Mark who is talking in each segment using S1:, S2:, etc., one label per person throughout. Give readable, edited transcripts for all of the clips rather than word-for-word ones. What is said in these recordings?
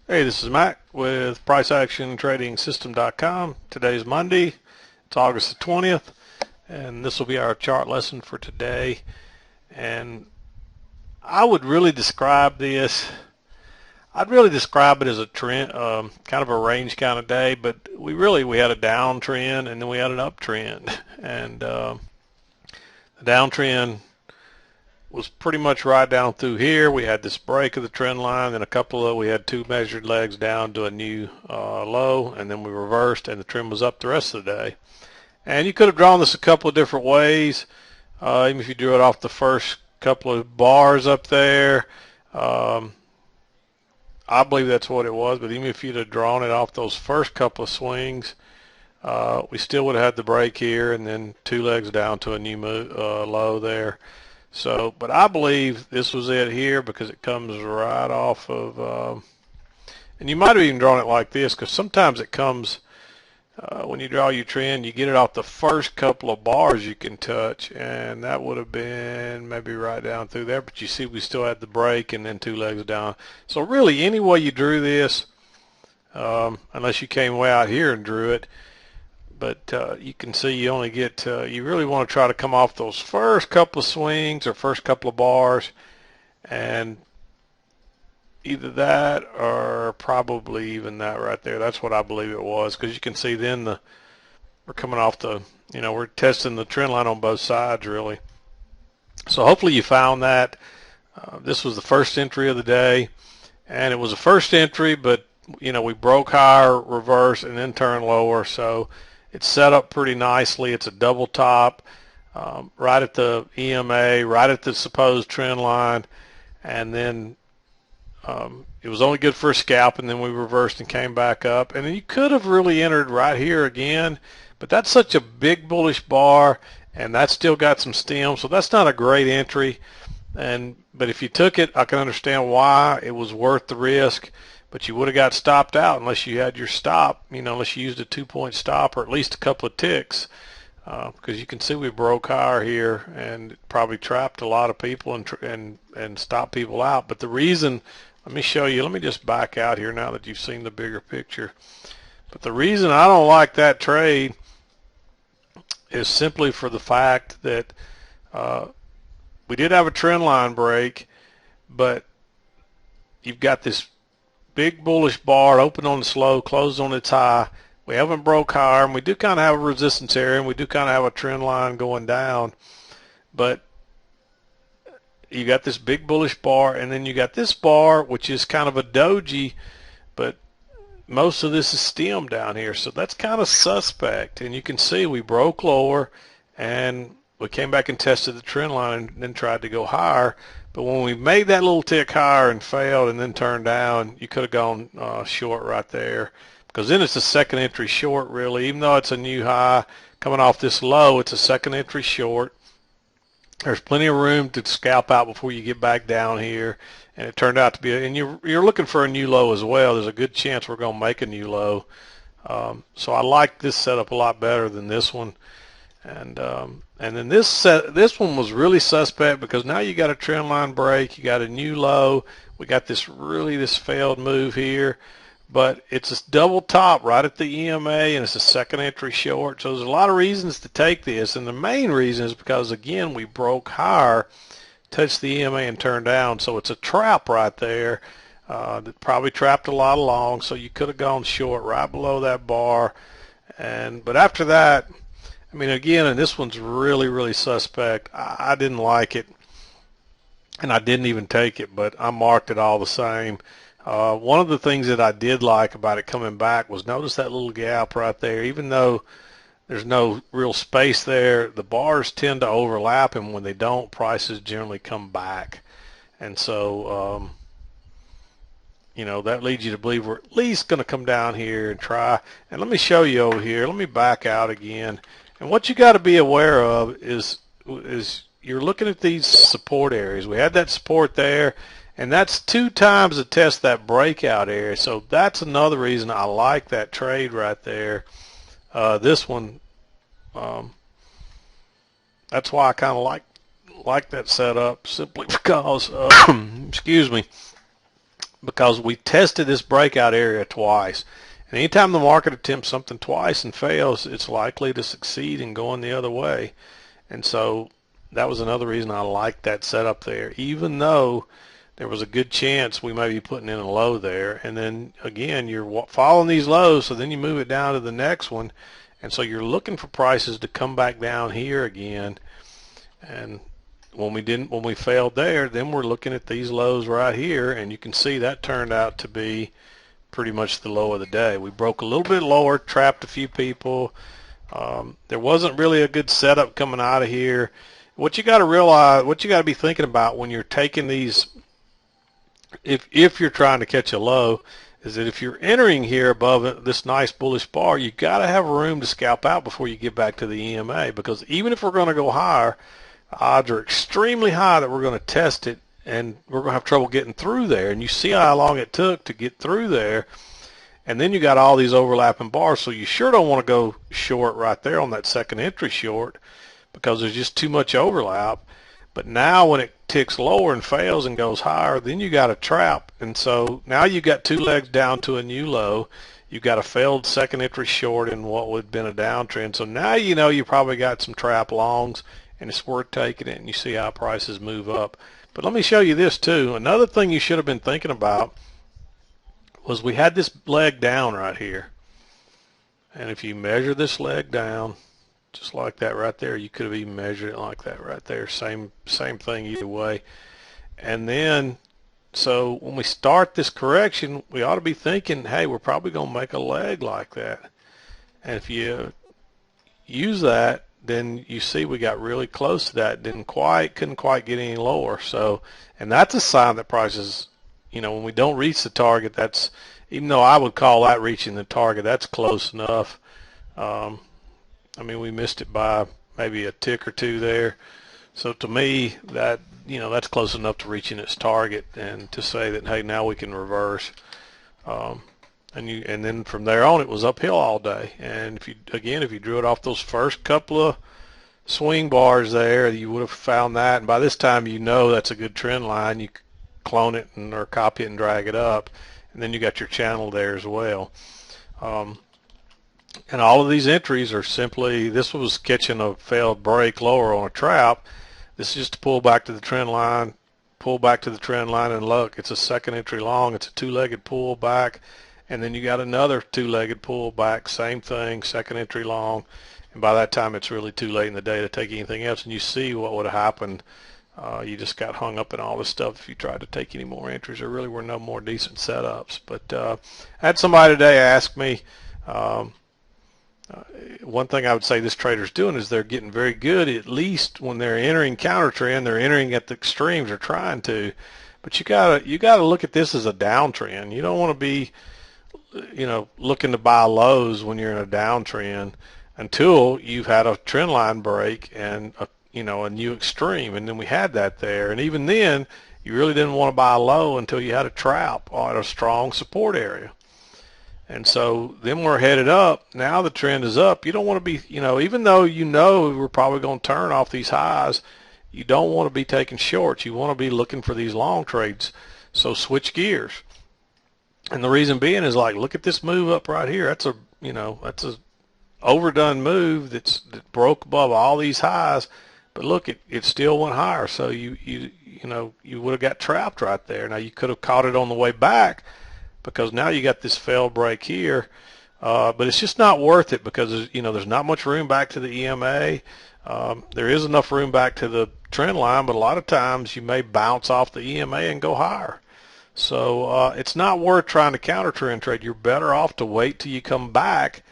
S1: Hey, this is Mac with PriceActionTradingSystem.com. Today's Monday. It's August the 20th, and this will be our chart lesson for today. And I would really describe this. I'd really describe it as a trend, kind of a range kind of day. But we had a downtrend and then we had an uptrend, and the downtrend was pretty much right down through here. We had this break of the trend line, then we had two measured legs down to a new low, and then we reversed, and the trend was up the rest of the day. And you could have drawn this a couple of different ways, even if you drew it off the first couple of bars up there. Um, I believe that's what it was, but even if you'd have drawn it off those first couple of swings, we still would have had the break here, and then two legs down to a new low there. So, but I believe this was it here because it comes right off of, and you might have even drawn it like this because sometimes it comes, when you draw your trend, you get it off the first couple of bars you can touch, and that would have been maybe right down through there, but you see we still had the break and then two legs down. So really, any way you drew this, unless you came way out here and drew it, but you can see you only get, you really want to try to come off those first couple of swings or first couple of bars, and either that or probably even that right there. That's what I believe it was, because you can see then we're coming off we're testing the trend line on both sides really. So hopefully you found that. This was the first entry of the day, and it was a first entry, but we broke higher, reverse, and then turned lower. So it's set up pretty nicely. It's a double top, right at the EMA, right at the supposed trend line, and then it was only good for a scalp, and then we reversed and came back up. And then you could have really entered right here again, but that's such a big bullish bar, and that's still got some stem, so that's not a great entry. But if you took it, I can understand why it was worth the risk. But you would have got stopped out unless you had your stop, unless you used a 2-point stop or at least a couple of ticks, because you can see we broke higher here and it probably trapped a lot of people and stopped people out. But the reason, let me show you. Let me just back out here now that you've seen the bigger picture. But the reason I don't like that trade is simply for the fact that we did have a trend line break, but you've got this big bullish bar open on its low, closed on its high. We haven't broke higher, and we do kind of have a resistance area, and we do kind of have a trend line going down. But you got this big bullish bar, and then you got this bar, which is kind of a doji, but most of this is stem down here. So that's kind of suspect. And you can see we broke lower, and we came back and tested the trend line and then tried to go higher. But when we made that little tick higher and failed and then turned down, you could have gone short right there, because then it's a second entry short really. Even though it's a new high coming off this low, it's a second entry short. There's plenty of room to scalp out before you get back down here, and it turned out to be, and you're looking for a new low as well. There's a good chance we're going to make a new low. So I like this setup a lot better than this one. And then this one was really suspect because now you got a trend line break, you got a new low, we got this failed move here, but it's a double top right at the EMA, and it's a second entry short. So there's a lot of reasons to take this, and the main reason is because again we broke higher, touched the EMA and turned down, so it's a trap right there that probably trapped a lot of long. So you could have gone short right below that bar, but after that, I mean, again, and this one's really, really suspect. I didn't like it, and I didn't even take it, but I marked it all the same. One of the things that I did like about it coming back was notice that little gap right there. Even though there's no real space there, the bars tend to overlap, and when they don't, prices generally come back. And so, that leads you to believe we're at least going to come down here and try. And let me show you over here. Let me back out again. And what you got to be aware of is you're looking at these support areas. We had that support there, and that's 2 times to test that breakout area. So that's another reason I like that trade right there. This one, that's why I kind of like that setup, simply because, excuse me, because we tested this breakout area twice. And anytime the market attempts something twice and fails, it's likely to succeed in going the other way. And so that was another reason I liked that setup there, even though there was a good chance we may be putting in a low there. And then again, you're following these lows, so then you move it down to the next one. And so you're looking for prices to come back down here again. And when we failed there, then we're looking at these lows right here, and you can see that turned out to be pretty much the low of the day. We broke a little bit lower, trapped a few people. There wasn't really a good setup coming out of here. What you got to realize, what you got to be thinking about when you're taking these, if you're trying to catch a low, is that if you're entering here above this nice bullish bar, you got to have room to scalp out before you get back to the EMA, because even if we're going to go higher, odds are extremely high that we're going to test it and we're going to have trouble getting through there. And you see how long it took to get through there. And then you got all these overlapping bars, so you sure don't want to go short right there on that second entry short, because there's just too much overlap. But now when it ticks lower and fails and goes higher, then you got a trap. And so now you got two legs down to a new low. You got a failed second entry short in what would have been a downtrend. So now you know you probably got some trap longs, and it's worth taking it, and you see how prices move up. But let me show you this too. Another thing you should have been thinking about was we had this leg down right here. And if you measure this leg down, just like that right there, you could have even measured it like that right there. Same thing either way. And then, so when we start this correction, we ought to be thinking, hey, we're probably going to make a leg like that. And if you use that, then you see we got really close to that. Couldn't quite get any lower. So, and that's a sign that prices, you know, when we don't reach the target, that's, even though I would call that reaching the target, that's close enough. I mean, we missed it by maybe a tick or two there. So to me, that, you know, that's close enough to reaching its target, and to say that, hey, now we can reverse. And then from there on, it was uphill all day. And if you drew it off those first couple of swing bars there, you would have found that. And by this time, you know that's a good trend line. You clone it or copy it and drag it up, and then you got your channel there as well. And all of these entries are simply, this was catching a failed break lower on a trap. This is just to pull back to the trend line, and look, it's a second entry long. It's a two-legged pull back, and then you got another two-legged pull back, same thing, second entry long. And by that time, it's really too late in the day to take anything else. And you see what would have happened. You just got hung up in all this stuff if you tried to take any more entries. There really were no more decent setups. But I had somebody today ask me, one thing I would say this trader's doing is they're getting very good, at least when they're entering counter trend, they're entering at the extremes, or trying to. But you gotta look at this as a downtrend. You don't want to be, you know, looking to buy lows when you're in a downtrend until you've had a trend line break and a new extreme. And then we had that there, and even then you really didn't want to buy low until you had a trap or a strong support area. And so then we're headed up. Now the trend is up. You don't want to be, even though we're probably going to turn off these highs, you don't want to be taking shorts. You want to be looking for these long trades. So switch gears. And the reason being is, like, look at this move up right here. That's a overdone move that broke above all these highs. But look, it still went higher. So you would have got trapped right there. Now you could have caught it on the way back, because now you got this failed break here, but it's just not worth it, because there's not much room back to the EMA. There is enough room back to the trend line, but a lot of times you may bounce off the EMA and go higher. So it's not worth trying to counter trend trade. You're better off to wait till you come back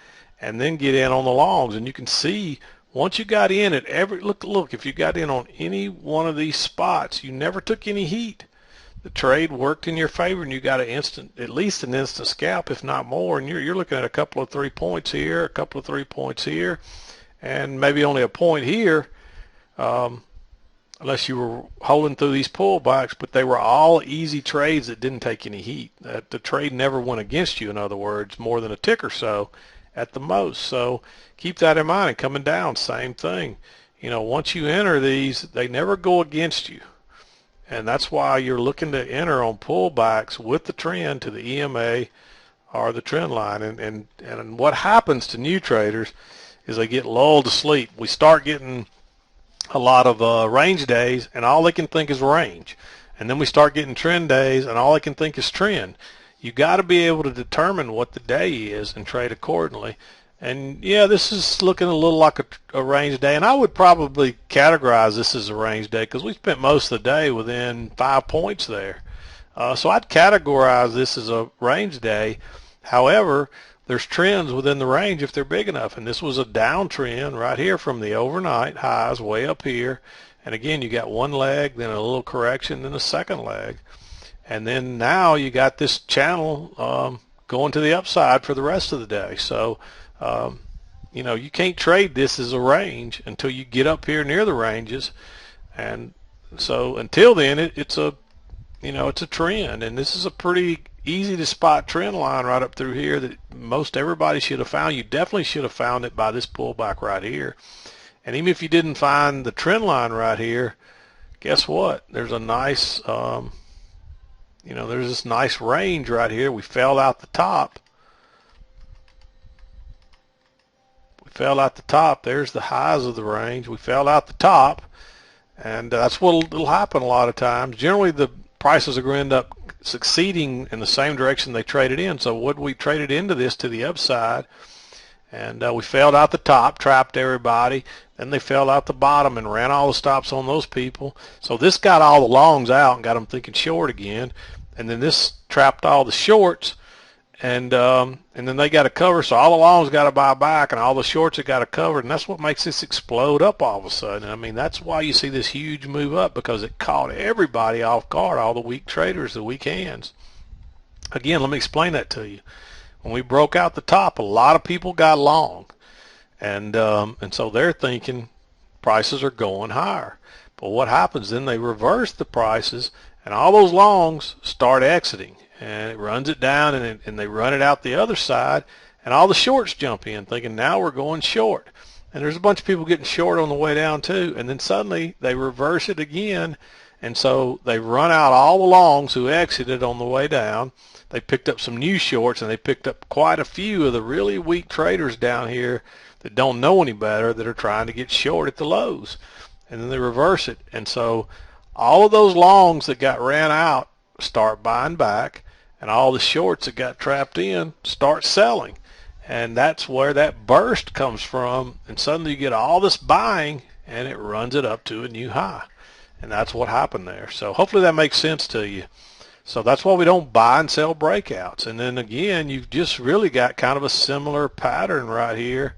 S1: and then get in on the longs. And you can see, once you got in at look, if you got in on any one of these spots, you never took any heat. The trade worked in your favor, and you got at least an instant scalp, if not more. And you're looking at a couple of 3 points here, a couple of 3 points here, and maybe only a point here, unless you were holding through these pullbacks. But they were all easy trades that didn't take any heat. The trade never went against you, in other words, more than a tick or so at the most. So keep that in mind. And coming down, same thing. Once you enter these, they never go against you. And that's why you're looking to enter on pullbacks with the trend to the EMA or the trend line. And what happens to new traders is they get lulled to sleep. We start getting a lot of range days, and all they can think is range. And then we start getting trend days, and all they can think is trend. You got to be able to determine what the day is and trade accordingly. And yeah, this is looking a little like a range day, and I would probably categorize this as a range day because we spent most of the day within 5 points there. So I'd categorize this as a range day. However, there's trends within the range if they're big enough, and this was a downtrend right here from the overnight highs way up here. And again, you got one leg, then a little correction, then a second leg, and then now you got this channel going to the upside for the rest of the day. So you know, you can't trade this as a range until you get up here near the ranges, and so until then it's a, you know, it's a trend, and this is a pretty easy to spot trend line right up through here that most everybody should have found. You definitely should have found it by this pullback right here. And even if you didn't find the trend line right here, guess what? There's a nice you know, there's this nice range right here. We fell out the top. Fell out the top. There's the highs of the range. We fell out the top, and that's what'll happen a lot of times. Generally, the prices are going to end up succeeding in the same direction they traded in. So what we traded into this to the upside, and we failed out the top, trapped everybody. Then they fell out the bottom and ran all the stops on those people. So this got all the longs out and got them thinking short again, and then this trapped all the shorts. And then they got to cover, so all the longs got to buy back, and all the shorts have got to cover, and that's what makes this explode up all of a sudden. I mean, that's why you see this huge move up, because it caught everybody off guard, all the weak traders, the weak hands. Again, let me explain that to you. When we broke out the top, a lot of people got long, and so they're thinking prices are going higher. But what happens then? They reverse the prices, and all those longs start exiting. And it runs it down, and they run it out the other side, and all the shorts jump in thinking now we're going short. And there's a bunch of people getting short on the way down too, and then suddenly they reverse it again, and so they run out all the longs who exited on the way down. They picked up some new shorts, and they picked up quite a few of the really weak traders down here that don't know any better, that are trying to get short at the lows. And then they reverse it, and so all of those longs that got ran out start buying back, and all the shorts that got trapped in start selling. And that's where that burst comes from, and suddenly you get all this buying, and it runs it up to a new high. And that's what happened there. So hopefully that makes sense to you. So that's why we don't buy and sell breakouts. And then again, you've just really got kind of a similar pattern right here.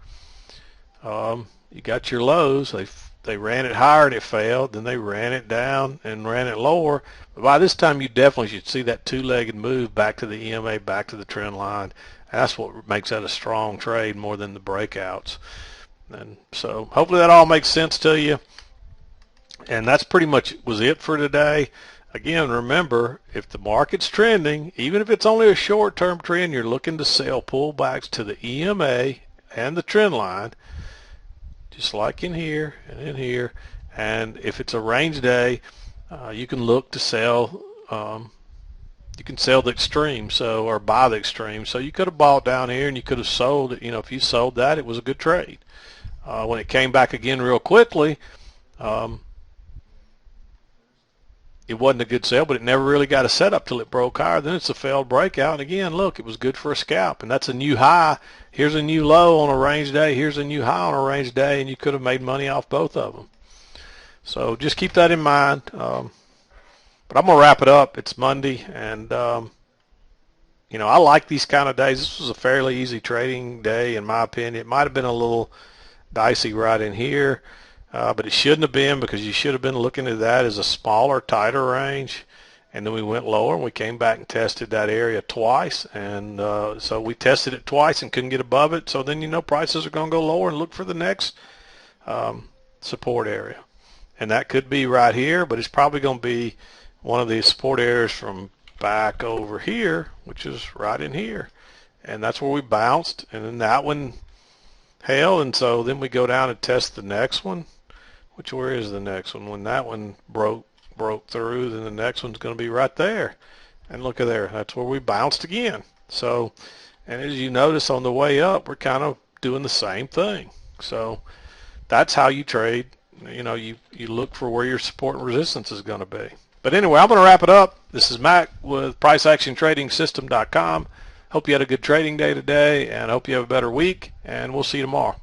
S1: You got your lows. They ran it higher and it failed. Then they ran it down and ran it lower. But by this time, you definitely should see that two-legged move back to the EMA, back to the trend line. And that's what makes that a strong trade more than the breakouts. And so hopefully that all makes sense to you. And that's pretty much was it for today. Again, remember, if the market's trending, even if it's only a short-term trend, you're looking to sell pullbacks to the EMA and the trend line, just like in here and in here. And if it's a range day, you can look to sell. You can sell the extreme, so, or buy the extreme. So you could have bought down here, and you could have sold it. You know, if you sold that, it was a good trade. When it came back again real quickly, it wasn't a good sell, but it never really got a setup till it broke higher. Then it's a failed breakout. And again, look, it was good for a scalp, and that's a new high. Here's a new low on a range day. Here's a new high on a range day, and you could have made money off both of them. So just keep that in mind. But I'm going to wrap it up. It's Monday, and, you know, I like these kind of days. This was a fairly easy trading day, in my opinion. It might have been a little dicey right in here. But it shouldn't have been, because you should have been looking at that as a smaller, tighter range. And then we went lower, and we came back and tested that area twice. And so we tested it twice and couldn't get above it. So then, you know, prices are going to go lower and look for the next support area. And that could be right here, but it's probably going to be one of these support areas from back over here, which is right in here. And that's where we bounced. And then that one held. And so then we go down and test the next one. Where is the next one? When that one broke, broke through, then the next one's going to be right there. And look at there, that's where we bounced again. So, and as you notice on the way up, we're kind of doing the same thing. So that's how you trade. You know, you look for where your support and resistance is going to be. But anyway, I'm going to wrap it up. This is Mac with PriceActionTradingSystem.com. Hope you had a good trading day today, and hope you have a better week, and we'll see you tomorrow.